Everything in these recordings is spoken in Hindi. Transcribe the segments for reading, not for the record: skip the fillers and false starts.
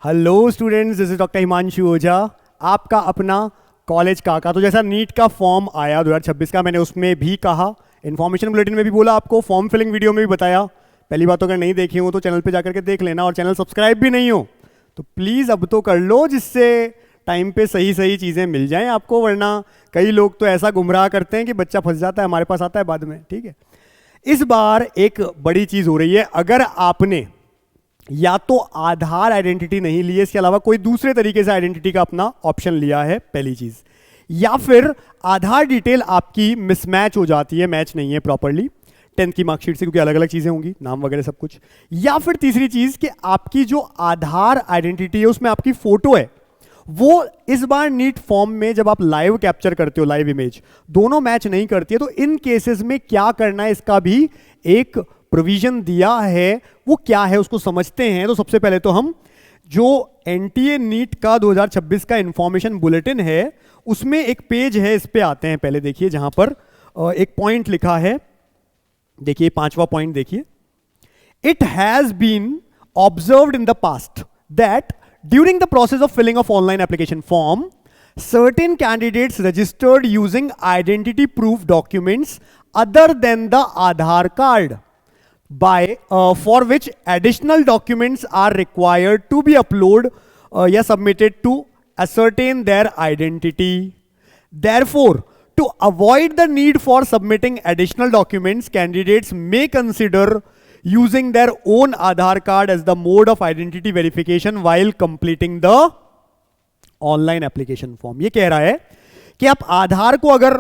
Hello students, this is doctor Himanshu Ojha, आपका अपना कॉलेज काका। तो जैसा नीट का फॉर्म आया 2026 का, मैंने उसमें भी कहा, इन्फॉर्मेशन बुलेटिन में भी बोला, आपको फॉर्म फिलिंग वीडियो में भी बताया। पहली बात तो अगर नहीं देखी हो तो चैनल पे जाकर के देख लेना, और चैनल सब्सक्राइब भी नहीं हो तो प्लीज़ अब तो कर लो, जिससे टाइम पे सही सही चीज़ें मिल जाएं आपको। वरना कई लोग तो ऐसा गुमराह करते हैं कि बच्चा फंस जाता है, हमारे पास आता है बाद में। ठीक है, इस बार एक बड़ी चीज़ हो रही है। अगर आपने या तो आधार आइडेंटिटी नहीं ली है, इसके अलावा कोई दूसरे तरीके से आइडेंटिटी का अपना ऑप्शन लिया है, पहली चीज़, या फिर आधार डिटेल आपकी मिसमैच हो जाती है, मैच नहीं है प्रॉपरली 10th की मार्कशीट से, क्योंकि अलग अलग चीज़ें होंगी, नाम वगैरह सब कुछ। या फिर तीसरी चीज़ कि आपकी जो आधार आइडेंटिटी है उसमें आपकी फोटो है, वो इस बार नीट फॉर्म में जब आप लाइव कैप्चर करते हो, लाइव इमेज, दोनों मैच नहीं करती है। तो इन केसेस में क्या करना है, इसका भी एक प्रोविजन दिया है। वो क्या है उसको समझते हैं। तो सबसे पहले तो हम जो एनटीए नीट का 2026 का इंफॉर्मेशन बुलेटिन है, उसमें एक पेज है, इस पे आते हैं। पहले देखिए, जहां पर एक पॉइंट लिखा है, देखिए 5वां पॉइंट देखिए, it has been observed in the past that during the process of filling of online application form, certain candidates registered using identity proof documents other than the Aadhaar card, for which additional documents are required to be uploaded या submitted to ascertain their identity. Therefore, to avoid the need for submitting additional documents, candidates may consider using their own Aadhaar card as the mode of identity verification while completing the online application form. ये कह रहा है कि आप आधार को अगर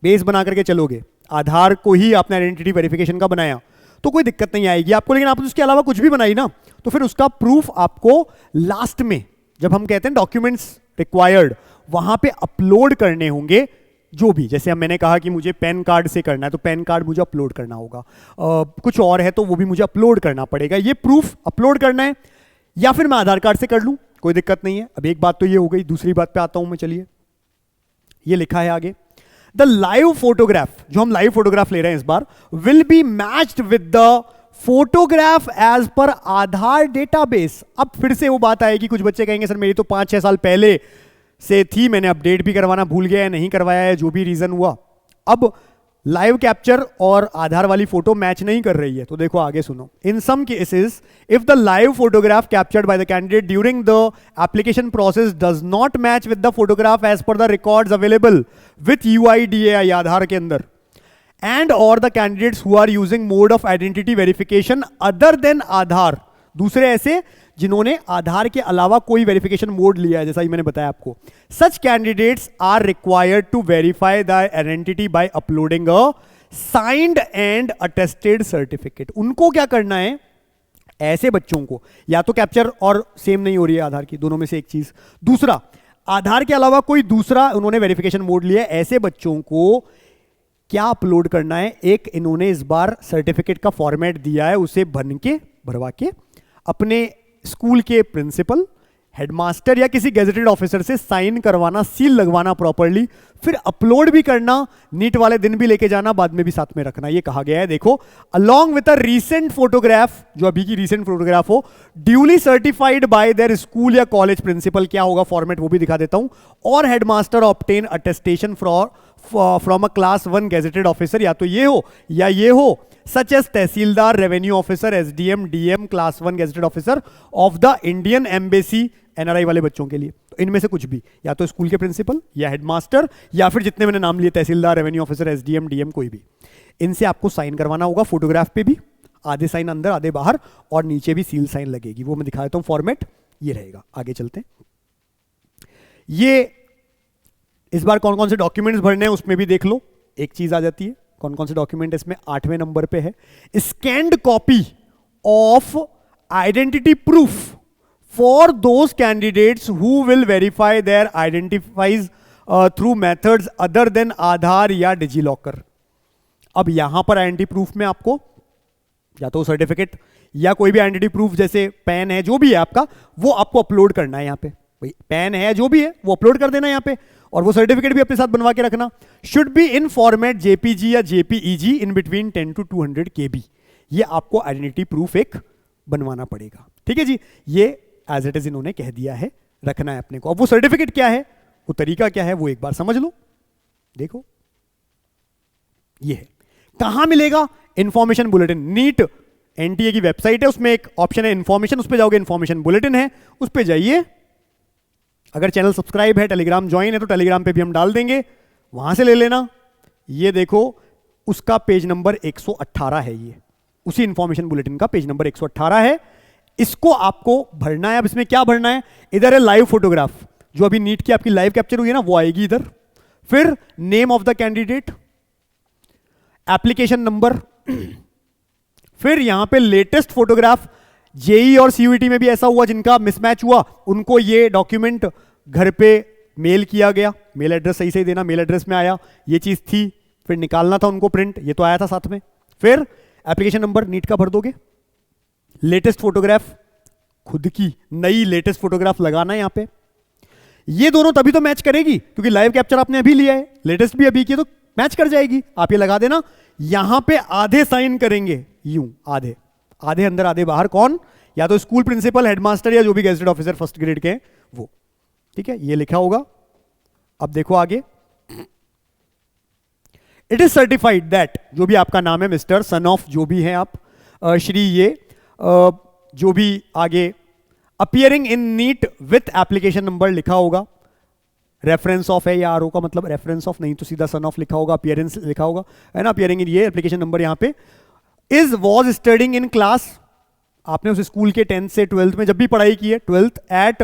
बेस बना करके चलोगे, आधार को ही आपने आइडेंटिटी वेरिफिकेशन का बनाया, तो कोई दिक्कत नहीं आएगी आपको। लेकिन आप उसके अलावा कुछ भी बनाई ना, तो फिर उसका प्रूफ आपको लास्ट में, जब हम कहते हैं डॉक्यूमेंट्स रिक्वायर्ड, वहां पे अपलोड करने होंगे। जो भी, जैसे अब मैंने कहा कि मुझे पैन कार्ड से करना है, तो पैन कार्ड मुझे अपलोड करना होगा। कुछ और है तो वो भी मुझे अपलोड करना पड़ेगा। ये प्रूफ अपलोड करना है, या फिर मैं आधार कार्ड से कर लूं, कोई दिक्कत नहीं है। अब एक बात तो ये हो गई, दूसरी बात पे आता हूं मैं। चलिए, ये लिखा है आगे, द लाइव फोटोग्राफ, जो हम लाइव फोटोग्राफ ले रहे हैं इस बार, will be matched with the photograph as per Aadhaar database. अब फिर से वो बात आएगी, कुछ बच्चे कहेंगे सर मेरी तो 5-6 साल पहले से थी, मैंने अपडेट भी करवाना भूल गया है, नहीं करवाया है, जो भी रीजन हुआ। अब लाइव कैप्चर और आधार वाली फोटो मैच नहीं कर रही है, तो देखो आगे सुनो। In some cases if the live photograph captured by the candidate during the application process does not match with the photograph as per the records available with UIDAI Aadhaar के अंदर, एंड और the candidates who are using mode of identity verification other than Aadhaar, दूसरे ऐसे जिन्होंने आधार के अलावा कोई वेरिफिकेशन मोड लिया है, जैसा ही मैंने बताया आपको, such candidates are required to verify the identity by uploading a signed and attested certificate. उनको क्या करना है, ऐसे बच्चों को, या तो कैप्चर और सेम नहीं हो रही है आधार की, दोनों में से एक चीज, दूसरा आधार के अलावा कोई दूसरा उन्होंने वेरिफिकेशन मोड लिया है, ऐसे बच्चों को क्या अपलोड करना है, एक इन्होंने इस बार सर्टिफिकेट का फॉर्मेट दिया है, उसे भरवा के अपने स्कूल के प्रिंसिपल, हेडमास्टर या किसी गेजेटेड ऑफिसर से साइन करवाना, सील लगवाना प्रॉपर्ली, फिर अपलोड भी करना, नीट वाले दिन भी लेके जाना, बाद में भी साथ में रखना। ये कहा गया है, देखो, along with a recent photograph, जो अभी की रीसेंट फोटोग्राफ हो, duly certified by their school या कॉलेज प्रिंसिपल, क्या होगा फॉर्मेट वो भी दिखा देता हूं, और headmaster obtain attestation from a class 1 gazetted officer, या तो ये हो या ये हो, such as tehsildar, revenue officer, SDM, DM, class 1 gazetted officer of the Indian embassy, NRI वाले बच्चों के लिए। तो इनमें से कुछ भी, या तो स्कूल के प्रिंसिपल या हेडमास्टर, या फिर जितने मैंने नाम लिए, तहसीलदार, रेवेन्यू ऑफिसर, SDM, DM, कोई भी, इनसे आपको साइन करवाना होगा। फोटोग्राफ पे भी आधे साइन अंदर आधे बाहर, और नीचे भी सील साइन लगेगी, वो मैं दिखा देता हूं। फॉर्मेट ये रहेगा। आगे चलते हैं। ये इस बार कौन कौन से डॉक्यूमेंट्स भरने हैं उसमें भी देख लो, एक चीज आ जाती है। कौन कौन से डॉक्यूमेंट इसमें 8वें नंबर पे है, scanned copy of identity proof for those candidates who will verify their identities through methods other than Aadhaar या डिजीलॉकर। अब यहां पर आइडेंटिटी प्रूफ में आपको या तो सर्टिफिकेट या कोई भी आइडेंटिटी प्रूफ, जैसे पैन है, जो भी है आपका, वो आपको अपलोड करना है। यहाँ पे पैन है, जो भी है वो अपलोड कर देना यहाँ पे, और वो सर्टिफिकेट भी अपने साथ बनवा के रखना। Should be in format JPG या JPEG in between 10 to 200 KB। ये आपको आइडेंटिटी प्रूफ एक बनवाना पड़ेगा। ठीक है जी, ये एज इट इज इन्होंने कह दिया है रखना है अपने को। अब वो सर्टिफिकेट क्या है, वो तरीका क्या है, वो एक बार समझ लो। देखो ये है, कहां मिलेगा, इंफॉर्मेशन बुलेटिन। नीट एनटीए की वेबसाइट है, उसमें एक ऑप्शन है इंफॉर्मेशन, उस पर जाओगे, इंफॉर्मेशन बुलेटिन है, उस पर जाइए। अगर चैनल सब्सक्राइब है, टेलीग्राम ज्वाइन है, तो टेलीग्राम पे भी हम डाल देंगे, वहां से ले लेना। ये देखो उसका पेज नंबर 118 है, ये उसी इंफॉर्मेशन बुलेटिन का पेज नंबर 118 है। इसको आपको भरना है। अब इसमें क्या भरना है, इधर है लाइव फोटोग्राफ, जो अभी नीट की आपकी लाइव कैप्चर हुई है ना, वो आएगी इधर। फिर name of the candidate, application number, फिर यहां पे लेटेस्ट फोटोग्राफ। जेई और सीयूईटी में भी ऐसा हुआ, जिनका मिसमैच हुआ उनको ये डॉक्यूमेंट घर पे मेल किया गया, मेल एड्रेस सही से देना, मेल एड्रेस में आया, ये चीज थी, फिर निकालना था उनको प्रिंट, ये तो आया था साथ में। फिर एप्लीकेशन नंबर नीट का भर दोगे, लेटेस्ट फोटोग्राफ, खुद की नई लेटेस्ट फोटोग्राफ लगाना है यहां पे। ये दोनों तभी तो मैच करेगी, क्योंकि लाइव कैप्चर आपने अभी लिया है, लेटेस्ट भी अभी की, तो मैच कर जाएगी। आप ये लगा देना। यहां पे आधे साइन करेंगे, यूं आधे, आधे अंदर आधे बाहर। कौन, या तो स्कूल प्रिंसिपल, हेडमास्टर, या जो भी गेजेटेड ऑफिसर फर्स्ट ग्रेड के हैं वो, ठीक है, ये लिखा होगा। अब देखो आगे, इट इज सर्टिफाइड दैट, जो भी आपका नाम है, मिस्टर, सन ऑफ, जो भी है आप, श्री, ये जो भी आगे, appearing in NEET with application number लिखा होगा। रेफरेंस ऑफ है, या आरओ का मतलब रेफरेंस ऑफ नहीं तो सीधा सन ऑफ लिखा होगा, अपियरेंस लिखा होगा, है ना, अपियरिंग इन, ये एप्लीकेशन नंबर यहां पे। Is was studying in class, आपने उस स्कूल के 10th से 12th में जब भी पढ़ाई की है, 12th एट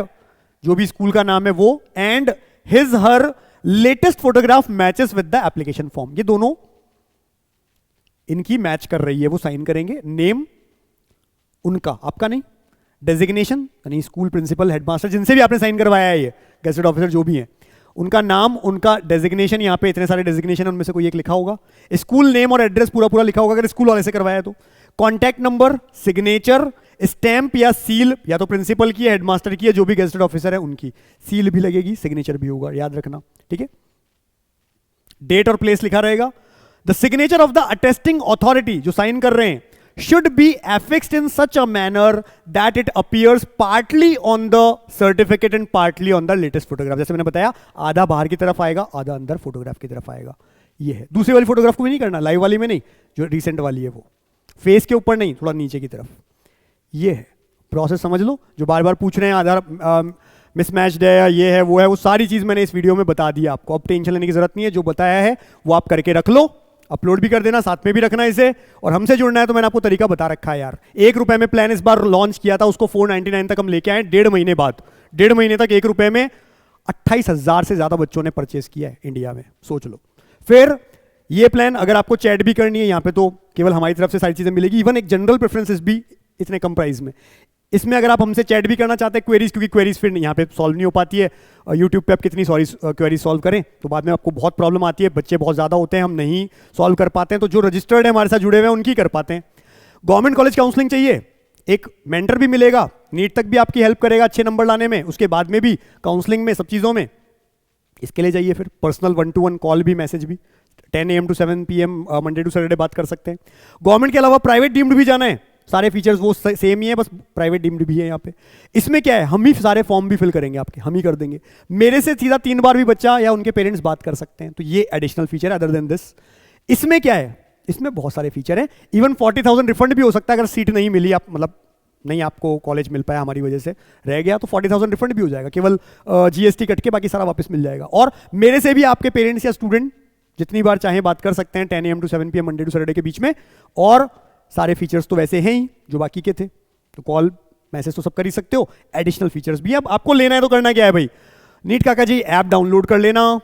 जो भी स्कूल का नाम है वो, and his her latest photograph matches with the application form. ये दोनों इनकी मैच कर रही है, वो साइन करेंगे। नेम उनका, आपका नहीं। डेजिग्नेशन यानी स्कूल प्रिंसिपल, हेडमास्टर, जिनसे भी आपने साइन करवाया है, ये गेजेटेड ऑफिसर जो भी है, उनका नाम, उनका डेजिग्नेशन, यहां पे इतने सारे डेजिग्नेशन उनमें से कोई एक लिखा होगा। स्कूल नेम और एड्रेस पूरा पूरा लिखा होगा अगर स्कूल वाले से करवाया तो। कॉन्टैक्ट नंबर, सिग्नेचर, स्टैंप या सील, या तो प्रिंसिपल की है, हेडमास्टर की है, जो भी गेजेटेड ऑफिसर है उनकी सील भी लगेगी, सिग्नेचर भी होगा, याद रखना, ठीक है। डेट और प्लेस लिखा रहेगा। The signature of the attesting authority, जो साइन कर रहे हैं, should be affixed in such a manner that it appears partly on the certificate and partly on the latest photograph। जैसे मैंने बताया, आधा बाहर की तरफ आएगा, आधा अंदर फोटोग्राफ की तरफ आएगा। ये है। दूसरी वाली फोटोग्राफ को भी नहीं करना, लाइव वाली में नहीं, जो रिसेंट वाली है वो, फेस के ऊपर नहीं, थोड़ा नीचे की तरफ। ये है प्रोसेस, समझ लो। जो बार बार पूछ रहे हैं आधार मिसमैच्ड है, ये है, वो है, वो सारी चीज मैंने इस वीडियो में बता दी आपको। अब टेंशन लेने की जरूरत नहीं है, जो बताया है वो आप करके रख लो, अपलोड भी कर देना, साथ में भी रखना इसे। और हमसे जुड़ना है तो मैंने आपको तरीका बता रखा है यार। 1 रुपए में प्लान इस बार लॉन्च किया था, उसको 499 तक हम लेके आए 1.5 महीने बाद। 1.5 महीने तक 1 रुपए में 28,000 से ज्यादा बच्चों ने परचेस किया है इंडिया में, सोच लो। फिर ये प्लान अगर आपको चैट भी करनी है, यहाँ पे तो केवल हमारी तरफ से सारी चीजें मिलेगी, इवन एक जनरल प्रेफरेंसेस भी इतने कम प्राइस में। इसमें अगर आप हमसे चैट भी करना चाहते हैं क्वेरीज, क्योंकि क्वेरीज फिर यहाँ पे सॉल्व नहीं हो पाती है। यूट्यूब पे आप कितनी क्वेरीज सॉल्व करें तो बाद में आपको बहुत प्रॉब्लम आती है, बच्चे बहुत ज़्यादा होते हैं, हम नहीं सॉल्व कर पाते हैं। तो जो रजिस्टर्ड है हमारे साथ जुड़े हुए हैं उनकी कर पाते हैं। गवर्नमेंट कॉलेज काउंसलिंग चाहिए, एक मेंटर भी मिलेगा, नीट तक भी आपकी हेल्प करेगा अच्छे नंबर लाने में, उसके बाद में भी काउंसलिंग में, सब चीज़ों में। इसके लिए जाइए फिर पर्सनल 1-to-1 कॉल भी, मैसेज भी, 10 AM to 7 PM Monday to Saturday बात कर सकते हैं। गवर्नमेंट के अलावा प्राइवेट डीम्ड भी जाना है, सारे फीचर्स वो सेम ही है, बस प्राइवेट डीम्ड भी है यहाँ पे। इसमें क्या है, हम ही सारे फॉर्म भी फिल करेंगे आपके, हम ही कर देंगे। मेरे से सीधा 3 बार भी बच्चा या उनके पेरेंट्स बात कर सकते हैं, तो ये एडिशनल फीचर है अदर देन दिस। इसमें क्या है, इसमें बहुत सारे फीचर हैं। इवन 40,000 रिफंड भी हो सकता है अगर सीट नहीं मिली, आप मतलब नहीं आपको कॉलेज मिल पाया, हमारी वजह से रह गया, तो 40,000 रिफंड भी हो जाएगा, केवल GST कट के बाकी सारा वापस मिल जाएगा। और मेरे से भी आपके पेरेंट्स या स्टूडेंट जितनी बार चाहे बात कर सकते हैं 10 AM to 7 PM Monday to Saturday के बीच में। और सारे फीचर्स तो वैसे हैं ही जो बाकी के थे, तो कॉल मैसेज तो सब कर ही सकते हो, एडिशनल फीचर्स भी। अब आपको लेना है तो करना क्या है भाई, नीट काका जी ऐप डाउनलोड कर लेना,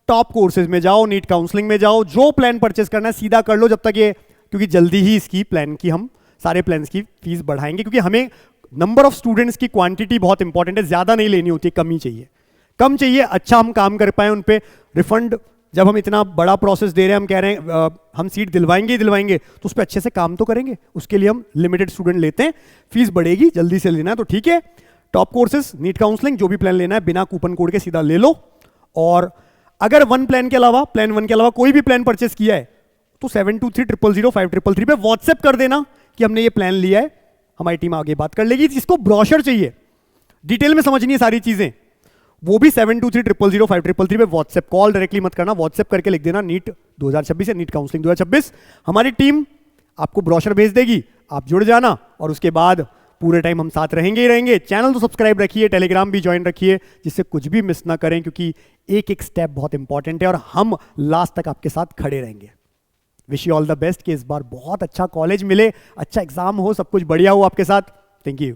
टॉप कोर्सेज में जाओ, नीट काउंसलिंग में जाओ, जो प्लान परचेस करना है सीधा कर लो जब तक ये, क्योंकि जल्दी ही इसकी प्लान की हम सारे प्लान्स की फीस बढ़ाएंगे, क्योंकि हमें नंबर ऑफ स्टूडेंट्स की क्वांटिटी बहुत इंपॉर्टेंट है, ज्यादा नहीं लेनी होती, कम ही चाहिए, कम चाहिए, अच्छा हम काम कर पाए उन पे। रिफंड जब हम इतना बड़ा प्रोसेस दे रहे हैं, हम कह रहे हैं हम सीट दिलवाएंगे ही दिलवाएंगे, तो उस पर अच्छे से काम तो करेंगे, उसके लिए हम लिमिटेड स्टूडेंट लेते हैं, फीस बढ़ेगी, जल्दी से लेना है तो ठीक है। टॉप कोर्सेज, नीट काउंसलिंग, जो भी प्लान लेना है बिना कूपन कोड के सीधा ले लो। और अगर प्लान 1 के अलावा कोई भी प्लान परचेस किया है तो 72300533 पे व्हाट्सएप कर देना कि हमने ये प्लान लिया है, हमारी टीम आगे बात कर लेगी। जिसको ब्रोशर चाहिए, डिटेल में समझनी है सारी चीजें, वो भी 72300533 पे व्हाट्सएप, कॉल डायरेक्टली मत करना, व्हाट्सएप करके लिख देना नीट 2026 या नीट काउंसलिंग 2026। हमारी टीम आपको ब्रोशर भेज देगी, आप जुड़ जाना और उसके बाद पूरे टाइम हम साथ रहेंगे ही रहेंगे। चैनल तो सब्सक्राइब रखिए, टेलीग्राम भी ज्वाइन रखिए, जिससे कुछ भी मिस ना करें, क्योंकि एक एक स्टेप बहुत इंपॉर्टेंट है और हम लास्ट तक आपके साथ खड़े रहेंगे। Wish you all the best कि इस बार बहुत अच्छा कॉलेज मिले, अच्छा एग्जाम हो, सब कुछ बढ़िया हो आपके साथ। Thank you.